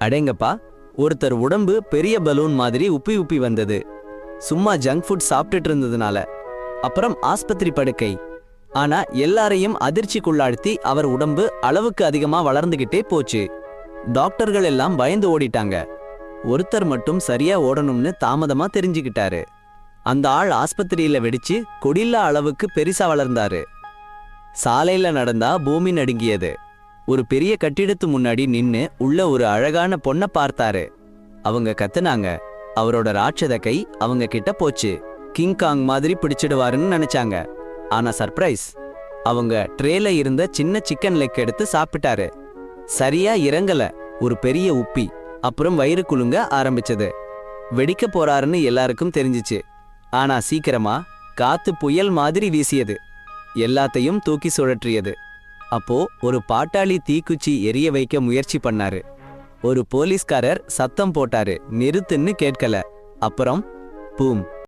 அடேங்கப்பா, ஒருத்தர் உடம்பு பெரிய பலூன் மாதிரி உப்பி உப்பி வந்தது. சும்மா ஜங்க் ஃபுட் சாப்பிட்டுட்டு இருந்ததுனால. அப்புறம் ஆஸ்பத்திரி படுக்கை. ஆனா எல்லாரையும் அதிர்ச்சிக்குள்ளாழ்த்தி அவர் உடம்பு அளவுக்கு அதிகமா வளர்ந்துகிட்டே போச்சு. டாக்டர்கள் எல்லாம் பயந்து ஓடிட்டாங்க. ஒருத்தர் மட்டும் சரியா ஓடணும்னு தாமதமா தெரிஞ்சுக்கிட்டாரு. அந்த ஆள் ஆஸ்பத்திரியில வெடிச்சு கொடில்லா அளவுக்கு பெரிசா வளர்ந்தாரு. சாலையில நடந்தா பூமி நடுங்கியது. ஒரு பெரிய கட்டிடத்து முன்னாடி நின்னு உள்ள ஒரு அழகான பொண்ண பார்த்தாரு. அவங்க கத்துனாங்க. அவரோட ராட்சத கை அவங்க கிட்ட போச்சு. கிங்காங் மாதிரி பிடிச்சிடுவாருன்னு நினைச்சாங்க. ஆனா சர்ப்ரைஸ், அவங்க ட்ரேல இருந்த சின்ன சிக்கன் லெக் எடுத்து சாப்பிட்டாரு. சரியா இறங்கல. ஒரு பெரிய உப்பி. அப்புறம் வயிறு குலுங்க ஆரம்பிச்சது. வெடிக்க போறாருன்னு எல்லாருக்கும் தெரிஞ்சிச்சு. ஆனா சீக்கிரமா காத்து புயல் மாதிரி வீசியது. எல்லாத்தையும் தூக்கி சுழற்றியது. அப்போ ஒரு பாட்டாளி தீக்குச்சி எரிய வைக்க முயற்சி பண்ணாரு. ஒரு போலீஸ்காரர் சத்தம் போட்டாரு, நிறுத்துன்னு கேட்கல. அப்புறம் பூம்.